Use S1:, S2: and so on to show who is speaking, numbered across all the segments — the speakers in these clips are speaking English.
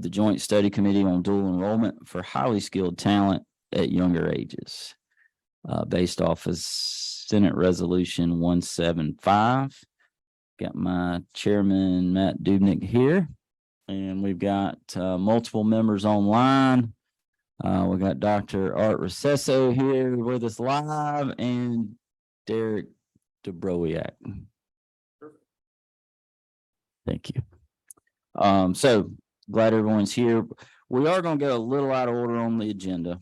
S1: the Joint Study Committee on Dual Enrollment for highly skilled talent at younger ages, based off of Senate Resolution 175. Got my chairman, Matt Dubnik, here, and we've got multiple members online. We got Dr. Art Recesso here with us live, and Derek Dobrowiak. Thank you. So glad everyone's here. We are going to go a little out of order on the agenda.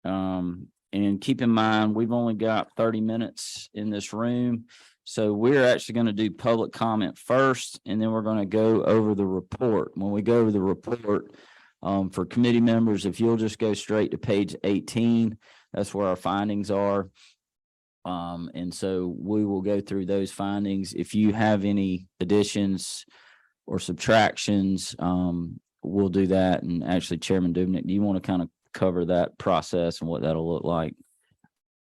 S1: And keep in mind, we've only got 30 minutes in this room. So we're actually going to do public comment first, and then we're going to go over the report. When we go over the report, for committee members, if you'll just go straight to page 18, that's where our findings are. And so we will go through those findings. If you have any additions or subtractions, we'll do that. And actually, Chairman Dubnik, do you want to kind of cover that process and what that'll look like?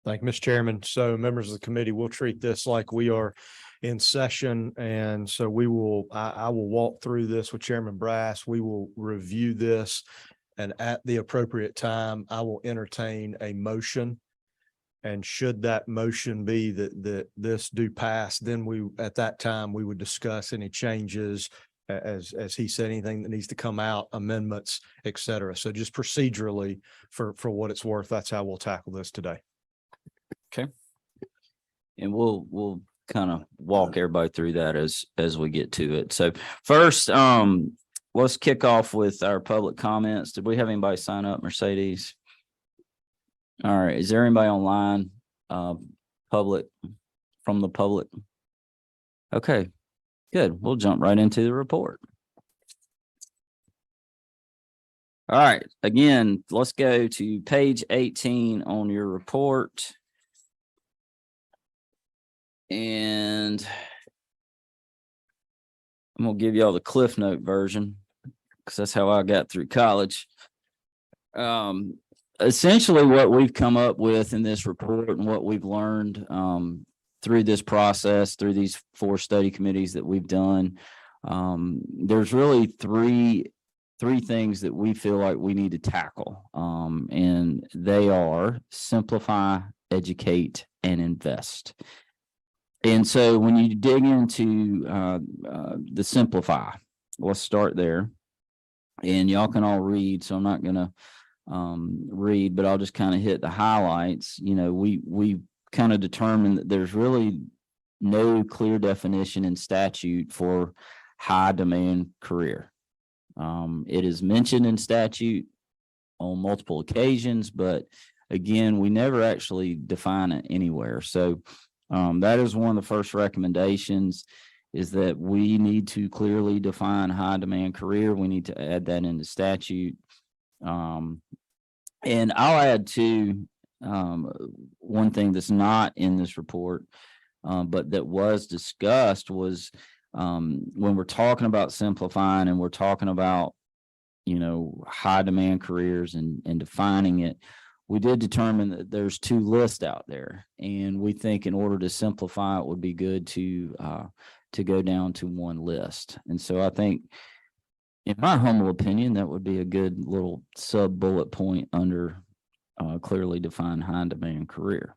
S2: Thank you, Mr. Chairman. So members of the committee, we'll treat this like we are in session. And so I will walk through this with Chairman Brass. We will review this, and at the appropriate time, I will entertain a motion. And should that motion be that this do pass, then at that time, we would discuss any changes, as he said, anything that needs to come out, amendments, et cetera. So just procedurally, for what it's worth, that's how we'll tackle this today.
S1: Okay. And we'll kind of walk everybody through that as we get to it. So first, let's kick off with our public comments. Did we have anybody sign up, Mercedes? All right. Is there anybody online, public, from the public? Okay, good. We'll jump right into the report. All right. Again, let's go to page 18 on your report. And I'm going to give y'all the Cliff Note version, because that's how I got through college. Essentially what we've come up with in this report and what we've learned through this process, through these 4 study committees that we've done, there's really three things that we feel like we need to tackle. And they are simplify, educate, and invest. And so when you dig into the simplify, let's start there. And y'all can all read, so I'm not going to read, but I'll just kind of hit the highlights. You know, we kind of determined that there's really no clear definition in statute for high demand career. It is mentioned in statute on multiple occasions, but again, we never actually define it anywhere. So that is one of the first recommendations, is that we need to clearly define high demand career. We need to add that into statute. And I'll add too, one thing that's not in this report, but that was discussed was when we're talking about simplifying and we're talking about, you know, high demand careers and defining it, we did determine that there's 2 lists out there, and we think in order to simplify it would be good to go down to 1 list. And so I think, in my humble opinion, that would be a good little sub bullet point under clearly defined high demand career.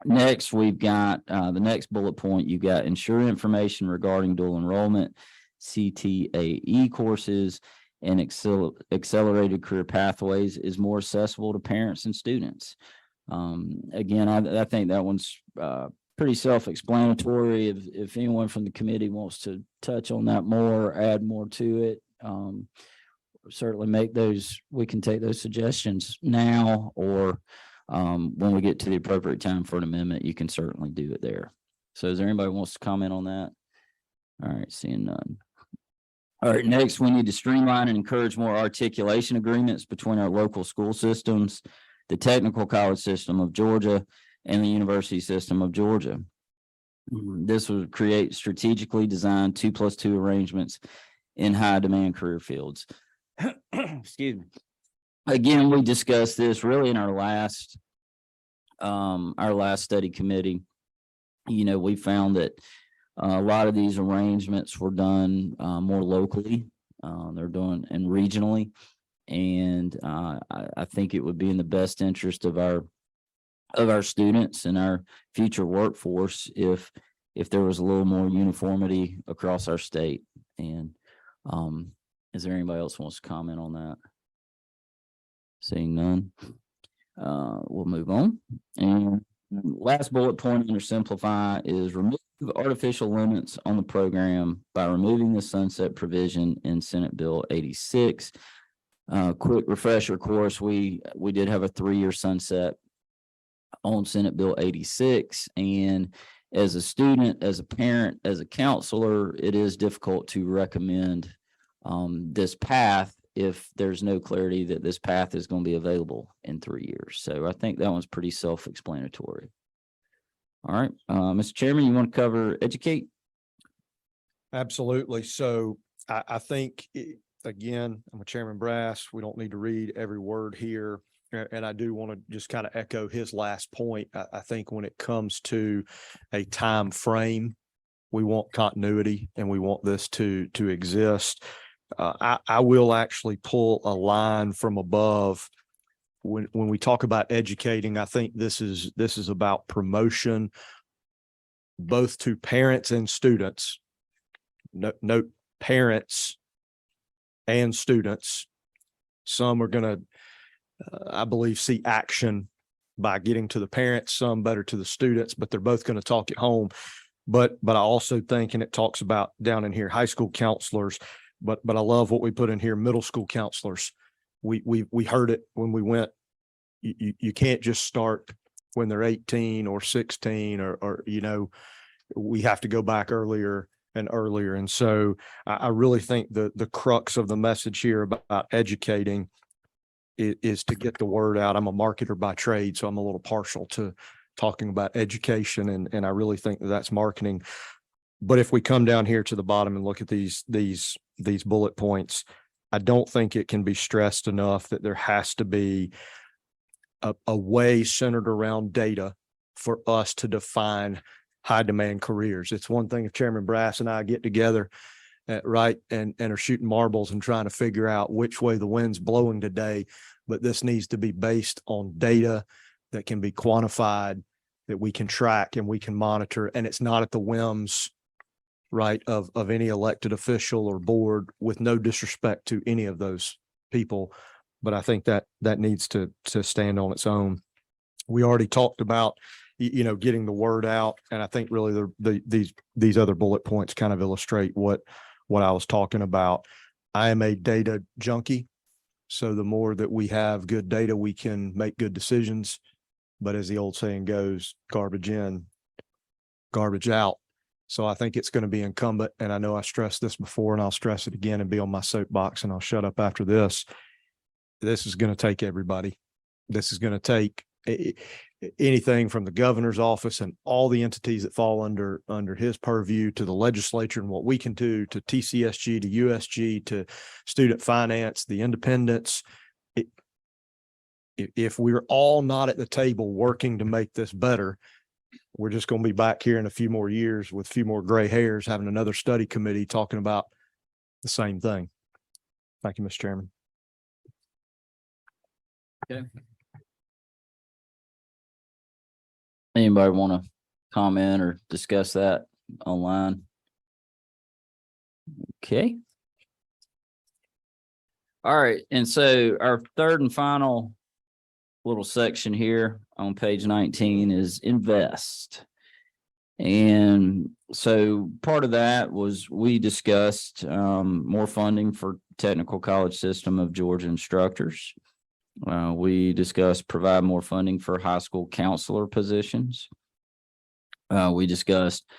S1: Next, we've got the next bullet point. You got ensure information regarding dual enrollment, CTAE courses, and accelerated career pathways is more accessible to parents and students. Again, I think that one's pretty self-explanatory. If anyone from the committee wants to touch on that more, add more to it, certainly make those, we can take those suggestions now, or when we get to the appropriate time for an amendment, you can certainly do it there. So is there anybody who wants to comment on that? All right, seeing none. All right, next, we need to streamline and encourage more articulation agreements between our local school systems, the Technical College System of Georgia, and the University System of Georgia. This would create strategically designed 2+2 arrangements in high demand career fields. Excuse me. Again, we discussed this really in our last study committee. You know, we found that a lot of these arrangements were done more locally They're doing and regionally. And I think it would be in the best interest of our students and our future workforce if there was a little more uniformity across our state. And is there anybody else who wants to comment on that? Seeing none, we'll move on. And last bullet point under simplify is remove artificial limits on the program by removing the sunset provision in Senate Bill 86. Quick refresher course, we did have a 3-year sunset on Senate Bill 86. And as a student, as a parent, as a counselor, it is difficult to recommend this path if there's no clarity that this path is going to be available in 3 years. So I think that one's pretty self-explanatory. All right, Mr. Chairman, you want to cover educate?
S2: Absolutely. So I think, again, I'm a Chairman Brass. We don't need to read every word here. And I do want to just kind of echo his last point. I think when it comes to a time frame, we want continuity and we want this to exist. I will actually pull a line from above. When we talk about educating, I think this is about promotion, both to parents and students. Note parents and students. Some are going to, I believe, see action by getting to the parents, some better to the students, but they're both going to talk at home. But I also think, and it talks about down in here, high school counselors, but I love what we put in here, middle school counselors. We heard it when we went. You can't just start when they're 18 or 16 or we have to go back earlier and earlier. And so I really think the crux of the message here about educating is to get the word out. I'm a marketer by trade, so I'm a little partial to talking about education, and I really think that's marketing. But if we come down here to the bottom and look at these bullet points, I don't think it can be stressed enough that there has to be a way centered around data for us to define high demand careers. It's one thing if Chairman Brass and I get together right and are shooting marbles and trying to figure out which way the wind's blowing today, but this needs to be based on data that can be quantified, that we can track and we can monitor, and it's not at the whims, right, of any elected official or board, with no disrespect to any of those people. But I think that needs to stand on its own. We already talked about, getting the word out, and I think really these other bullet points kind of illustrate what I was talking about. I am a data junkie, so the more that we have good data, we can make good decisions. But as the old saying goes, garbage in, garbage out. So I think it's going to be incumbent, and I know I stressed this before, and I'll stress it again and be on my soapbox, and I'll shut up after this. This is going to take everybody. This is going to take anything from the governor's office and all the entities that fall under his purview, to the legislature and what we can do, to TCSG, to USG, to student finance, the independents. If we're all not at the table working to make this better, we're just going to be back here in a few more years with a few more gray hairs, having another study committee talking about the same thing. Thank you, Mr. Chairman.
S1: Okay. Anybody want to comment or discuss that online? Okay. All right. And so our third and final little section here on page 19 is invest. And so part of that was we discussed more funding for technical college system of Georgia instructors. We discussed provide more funding for high school counselor positions. We discussed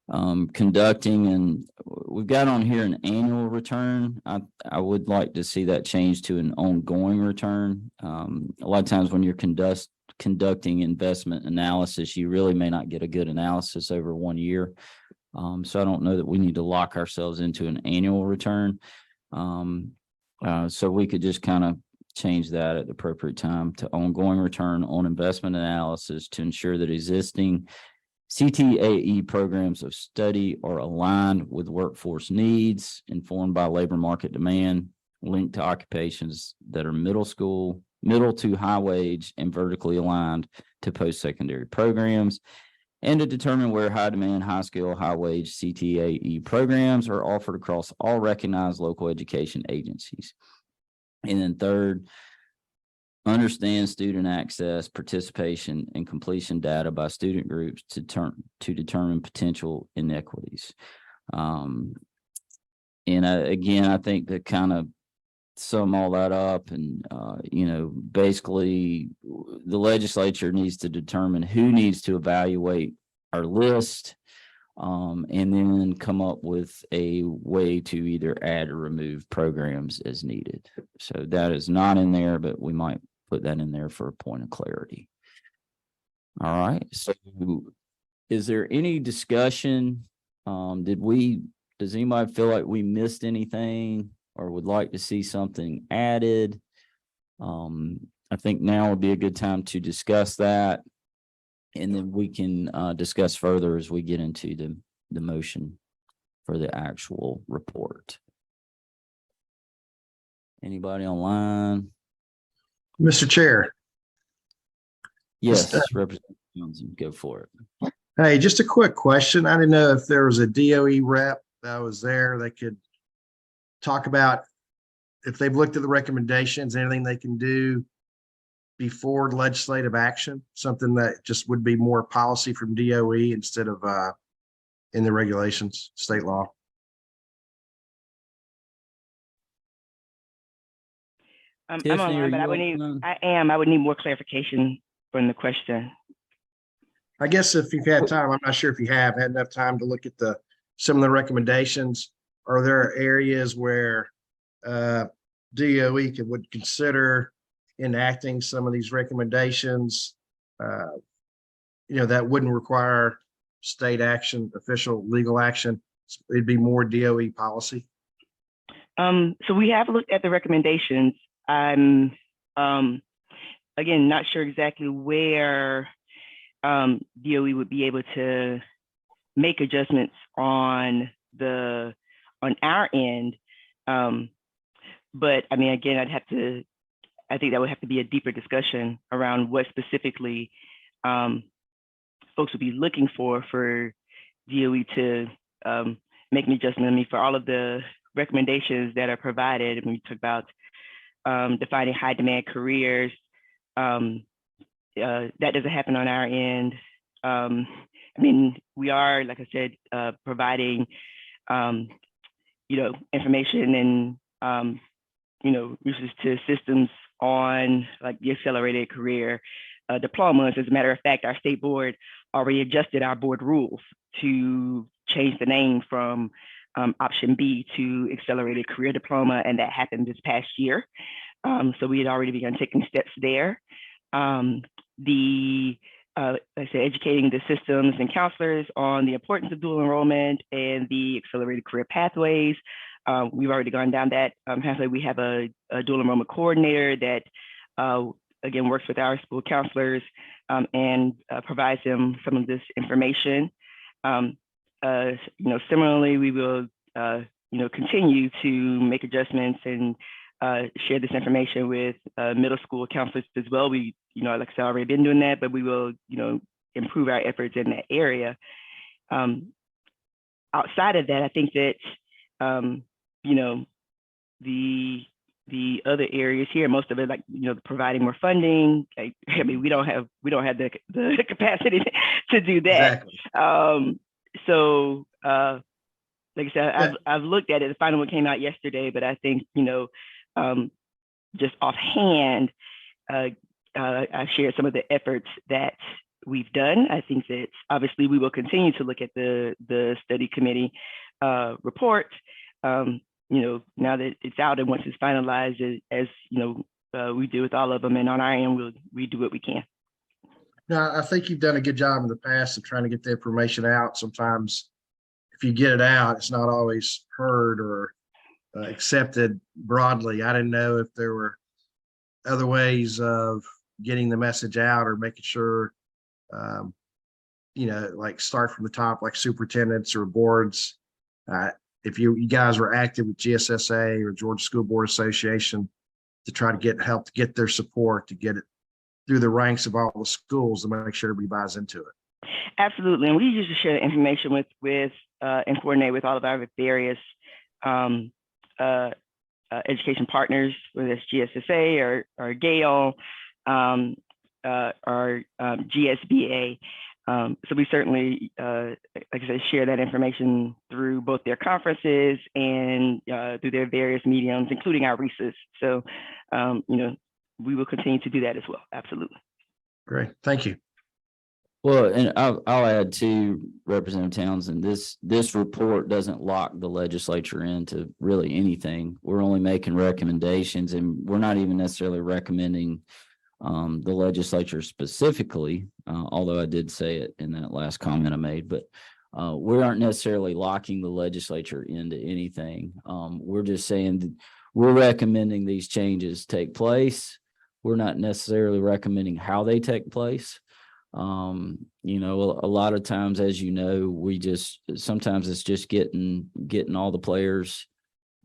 S1: conducting, and we've got on here an annual return. I would like to see that change to an ongoing return. A lot of times when you're conducting investment analysis, you really may not get a good analysis over 1 year. So I don't know that we need to lock ourselves into an annual return. So we could just kind of change that at the appropriate time to ongoing return on investment analysis to ensure that existing CTAE programs of study are aligned with workforce needs, informed by labor market demand, linked to occupations that are middle to high wage, and vertically aligned to post-secondary programs, and to determine where high demand, high skill, high wage CTAE programs are offered across all recognized local education agencies. And then third, understand student access, participation, and completion data by student groups to determine potential inequities. Again, I think that kind of sum all that up, and basically the legislature needs to determine who needs to evaluate our list, and then come up with a way to either add or remove programs as needed. So that is not in there, but we might put that in there for a point of clarity. All right. So is there any discussion? Does anybody feel like we missed anything or would like to see something added? I think now would be a good time to discuss that. And then we can discuss further as we get into the motion for the actual report. Anybody online?
S3: Mr. Chair.
S1: Yes, Representative Johnson, go for it.
S3: Hey, just a quick question. I didn't know if there was a DOE rep that was there that could talk about if they've looked at the recommendations, anything they can do before legislative action, something that just would be more policy from DOE instead of in the regulations, state law.
S4: I'm
S1: Tiffany,
S4: online, but I would need more clarification from the question.
S3: I guess if you've had time, I'm not sure if you have had enough time to look at some of the recommendations. Are there areas where DOE would consider enacting some of these recommendations, that wouldn't require state action, official legal action? It'd be more DOE policy.
S4: So we have looked at the recommendations. I'm again not sure exactly where DOE would be able to make adjustments on our end. But I mean, again, I think that would have to be a deeper discussion around what specifically folks would be looking for DOE to make an adjustment. I mean, for all of the recommendations that are provided, and we talk about defining high demand careers, that doesn't happen on our end. I mean, we are, like I said, providing, information and, resources to systems on like the accelerated career diplomas. As a matter of fact, our state board already adjusted our board rules to change the name from option B to accelerated career diploma, and that happened this past year. So we had already begun taking steps there. Like I said, educating the systems and counselors on the importance of dual enrollment and the accelerated career pathways. We've already gone down that pathway. We have a dual enrollment coordinator that, again, works with our school counselors and provides them some of this information. Similarly, we will, continue to make adjustments and share this information with middle school counselors as well. We, like I said, already been doing that, but we will, improve our efforts in that area. Outside of that, I think that, the other areas here, most of it, like, providing more funding. I mean, we don't have the capacity to do that.
S3: Exactly.
S4: So, like I said, I've looked at it. The final one came out yesterday, but I think, just offhand, I shared some of the efforts that we've done. I think that obviously we will continue to look at the study committee report, now that it's out and once it's finalized, as we do with all of them. And on our end, we do what we can.
S3: No, I think you've done a good job in the past of trying to get the information out. Sometimes if you get it out, it's not always heard or accepted broadly. I didn't know if there were other ways of getting the message out or making sure, like start from the top, like superintendents or boards. If you guys were active with GSSA or Georgia School Board Association to try to get help to get their support, to get it through the ranks of all the schools to make sure everybody buys into it.
S4: Absolutely. And we usually share the information with and coordinate with all of our various education partners, whether it's GSSA or Gale or GSBA. So we certainly, like I said, share that information through both their conferences and through their various mediums, including our RESAs. So, we will continue to do that as well. Absolutely.
S3: Great. Thank you.
S1: Well, and I'll add to Representative Townsend, this report doesn't lock the legislature into really anything. We're only making recommendations, and we're not even necessarily recommending the legislature specifically, although I did say it in that last comment I made, but we aren't necessarily locking the legislature into anything. We're just saying that we're recommending these changes take place. We're not necessarily recommending how they take place. A lot of times, as you know, sometimes it's just getting all the players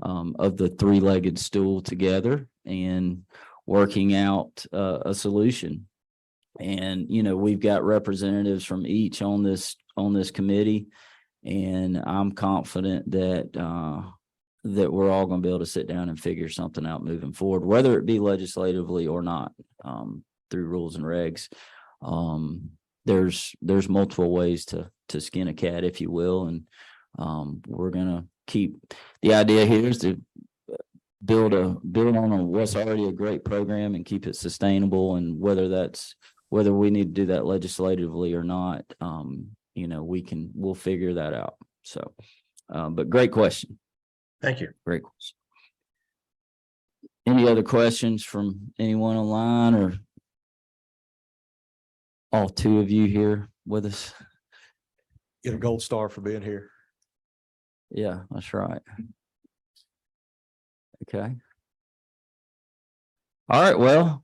S1: of the three-legged stool together and working out a solution. And we've got representatives from each on this committee, and I'm confident that we're all going to be able to sit down and figure something out moving forward, whether it be legislatively or not, through rules and regs. There's multiple ways to skin a cat, if you will, and we're gonna keep. The idea here is to build on what's already a great program and keep it sustainable. And whether we need to do that legislatively or not, we'll figure that out. So, but great question.
S3: Thank you.
S1: Great question. Any other questions from anyone online, or all two of you here with us?
S2: Get a gold star for being here.
S1: Yeah, that's right. Okay. All right. Well,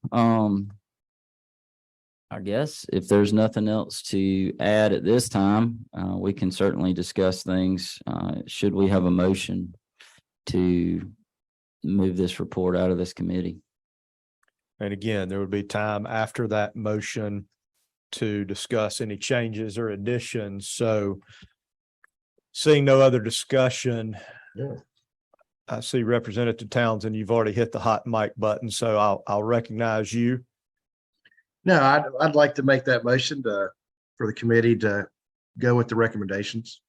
S1: I guess if there's nothing else to add at this time, we can certainly discuss things. Should we have a motion to move this report out of this committee?
S2: And again, there would be time after that motion to discuss any changes or additions. So seeing no other discussion, I see Representative Townsend, you've already hit the hot mic button, so I'll recognize you.
S3: No, I'd like to make that motion for the committee to go with the recommendations.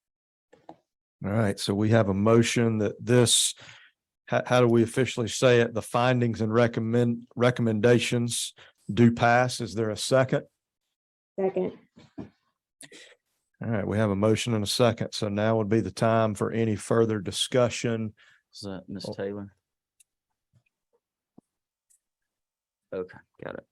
S2: All right, so we have a motion that this, how do we officially say it? The findings and recommendations do pass. Is there a second?
S5: Second.
S2: All right, we have a motion and a second. So now would be the time for any further discussion.
S1: Is that Ms. Taylor? Okay, got it.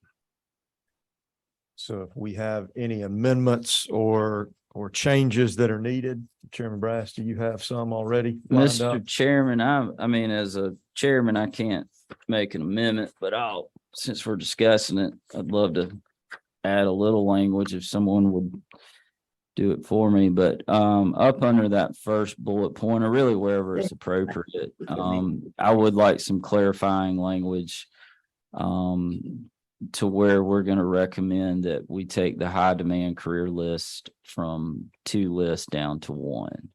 S2: So if we have any amendments or changes that are needed, Chairman Brass, do you have some already lined up?
S1: Mr. Chairman, I mean, as a chairman, I can't make an amendment, but since we're discussing it, I'd love to add a little language if someone would do it for me. But up under that first bullet point, or really wherever it's appropriate, I would like some clarifying language to where we're going to recommend that we take the high demand career list from 2 lists down to 1.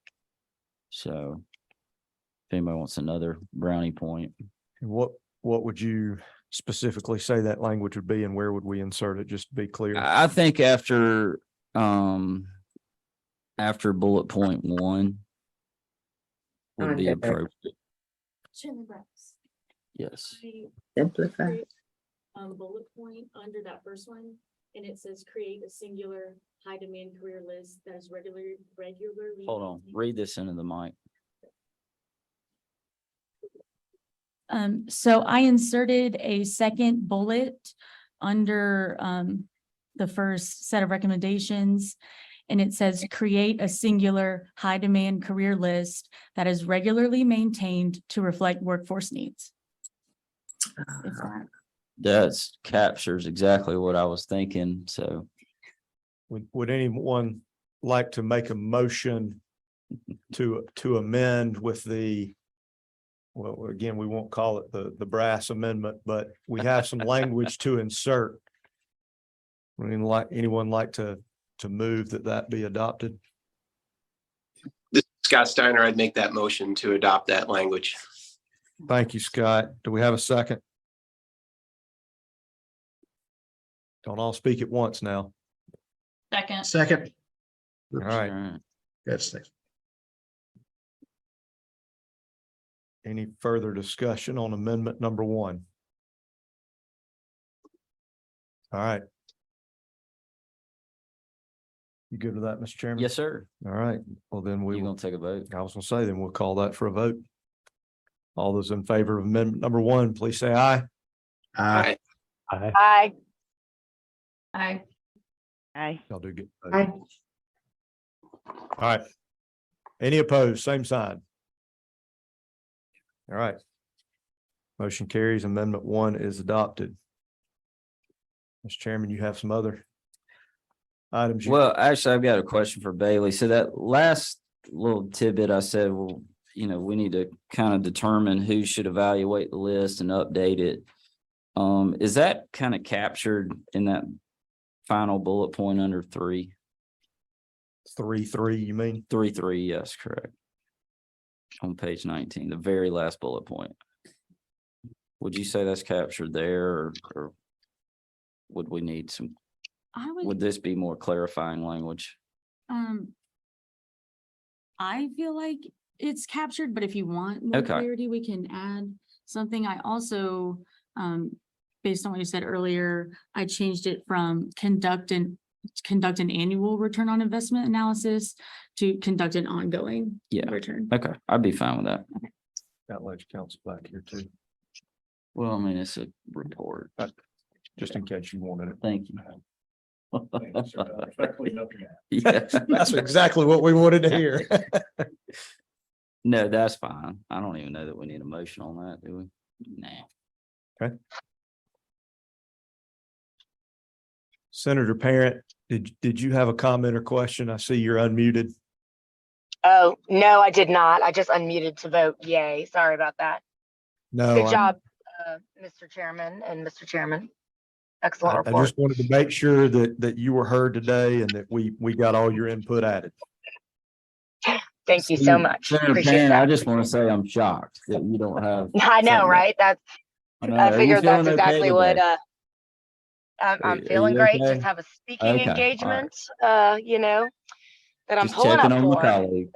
S1: So if anybody wants another brownie point.
S2: What would you specifically say that language would be, and where would we insert it, just to be clear?
S1: I think after bullet point 1 would be appropriate.
S5: Chairman Brass.
S1: Yes.
S5: Simplify. Bullet point under that first one, and it says create a singular high demand career list that is regularly.
S1: Hold on, read this into the mic.
S6: So I inserted a second bullet under the first set of recommendations, and it says create a singular high demand career list that is regularly maintained to reflect workforce needs.
S1: That captures exactly what I was thinking. So
S2: Would anyone like to make a motion to amend with well, again, we won't call it the brass amendment, but we have some language to insert. Anyone like to move that be adopted?
S7: This is Scott Steiner. I'd make that motion to adopt that language.
S2: Thank you, Scott. Do we have a second? Don't all speak at once now.
S6: Second.
S3: Second.
S2: All right.
S3: That's next.
S2: Any further discussion on amendment number 1? All right. You good with that, Mr. Chairman?
S1: Yes, sir.
S2: All right. Well, then we
S1: You
S2: will,
S1: gonna take a vote?
S2: I was gonna say, then we'll call that for a vote. All those in favor of amendment number 1, please say aye.
S7: Aye.
S8: Aye.
S6: Aye.
S4: Aye.
S2: Y'all do good.
S8: Aye.
S2: All right. Any opposed? Same sign. All right. Motion carries. Amendment 1 is adopted. Mr. Chairman, you have some other items?
S1: Well, actually, I've got a question for Bailey. So that last little tidbit I said, well, you know, we need to kind of determine who should evaluate the list and update it. Is that kind of captured in that final bullet point under 3?
S2: 3.3, you mean?
S1: 3.3, yes, correct. On page 19, the very last bullet point. Would you say that's captured there, or would we need some,
S6: I
S1: would
S6: would,
S1: this be more clarifying language?
S6: I feel like it's captured, but if you want more
S1: Okay.
S6: clarity, we can add something. I also, based on what you said earlier, I changed it from conduct an annual return on investment analysis to conduct an ongoing
S1: Yeah.
S6: return.
S1: Okay, I'd be fine with that.
S2: Got Ledge Council back here too,
S1: Well, I mean, it's a report.
S2: just in case you wanted it.
S1: Thank you. Yeah.
S2: That's exactly what we wanted to hear.
S1: No, that's fine. I don't even know that we need a motion on that, do we? Nah.
S2: Senator Parent, did you have a comment or question? I see you're unmuted.
S8: Oh, no, I did not. I just unmuted to vote yay. Sorry about that.
S2: No.
S8: Good job, Mr. Chairman and Mr. Chairman. Excellent
S2: I
S8: report.
S2: just wanted to make sure that you were heard today and that we got all your input added.
S8: Thank you so much.
S1: Senator
S8: Appreciate
S1: Payne, I
S8: that.
S1: just want to say I'm shocked that you don't have.
S8: I know,
S1: something-
S8: right? That's,
S1: I know.
S8: I
S1: Are you
S8: figured that's
S1: feeling okay
S8: exactly what,
S1: today?
S8: I'm
S1: Are
S8: feeling
S1: you
S8: great.
S1: okay?
S8: Just have a speaking
S1: Okay, all right.
S8: engagement, you know, that I'm
S1: Just
S8: pulling
S1: checking
S8: up
S1: on my
S8: for.
S1: colleague.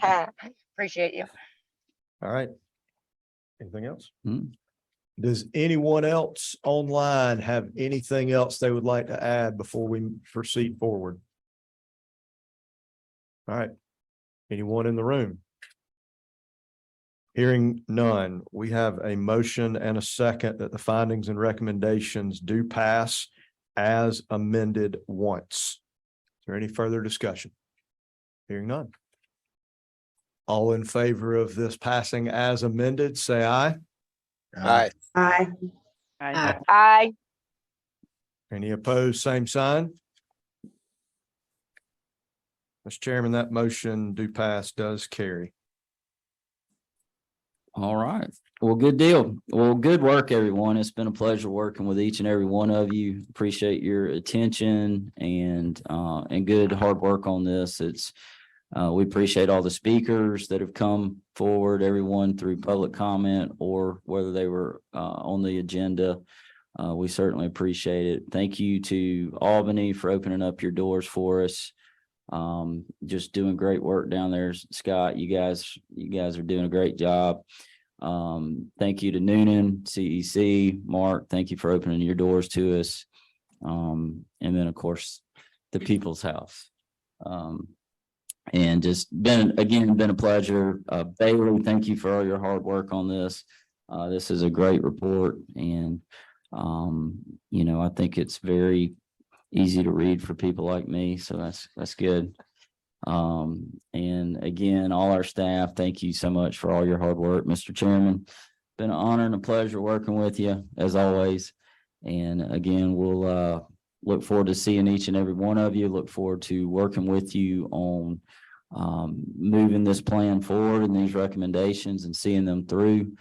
S8: So. Appreciate you.
S2: All right. Anything else?
S1: Hmm.
S2: Does anyone else online have anything else they would like to add before we proceed forward? All right. Anyone in the room? Hearing none, we have a motion and a second that the findings and recommendations do pass as amended once. Is there any further discussion? Hearing none. All in favor of this passing as amended, say aye.
S7: Aye.
S8: Aye.
S4: Aye.
S8: Aye.
S2: Any opposed, same sign? Mr. Chairman, that motion do pass does carry.
S1: All right. Well, good deal. Well, good work, everyone. It's been a pleasure working with each and every one of you. Appreciate your attention and good hard work on this. We appreciate all the speakers that have come forward, everyone through public comment or whether they were on the agenda. We certainly appreciate it. Thank you to Albany for opening up your doors for us. Just doing great work down there, Scott. You guys are doing a great job. Thank you to Noonan, CEC, Mark. Thank you for opening your doors to us. And then of course, the People's House. And just been a pleasure. Bailey, thank you for all your hard work on this. This is a great report and I think it's very easy to read for people like me. So that's good. And again, all our staff, thank you so much for all your hard work, Mr. Chairman. Been an honor and a pleasure working with you as always. And again, we'll look forward to seeing each and every one of you. Look forward to working with you on moving this plan forward and these recommendations and seeing them through.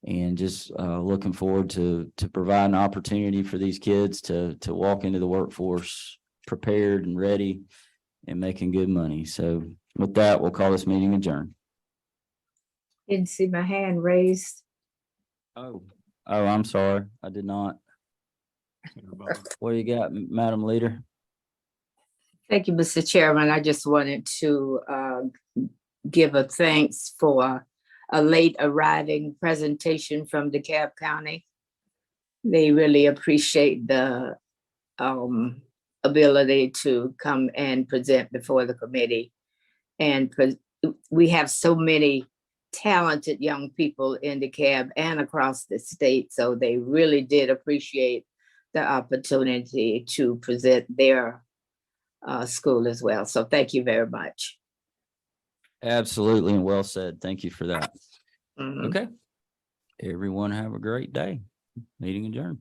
S1: And just looking forward to providing opportunity for these kids to walk into the workforce prepared and ready and making good money. So with that, we'll call this meeting adjourned.
S9: Didn't see my hand raised.
S1: Oh, I'm sorry. I did not. What do you got, Madam Leader?
S9: Thank you, Mr. Chairman. I just wanted to give a thanks for a late arriving presentation from DeKalb County. They really appreciate the ability to come and present before the committee. And we have so many talented young people in DeKalb and across the state, so they really did appreciate the opportunity to present their school as well. So thank you very much.
S1: Absolutely, and well said. Thank you for that.
S9: Mhm.
S1: Okay. Everyone have a great day. Meeting adjourned.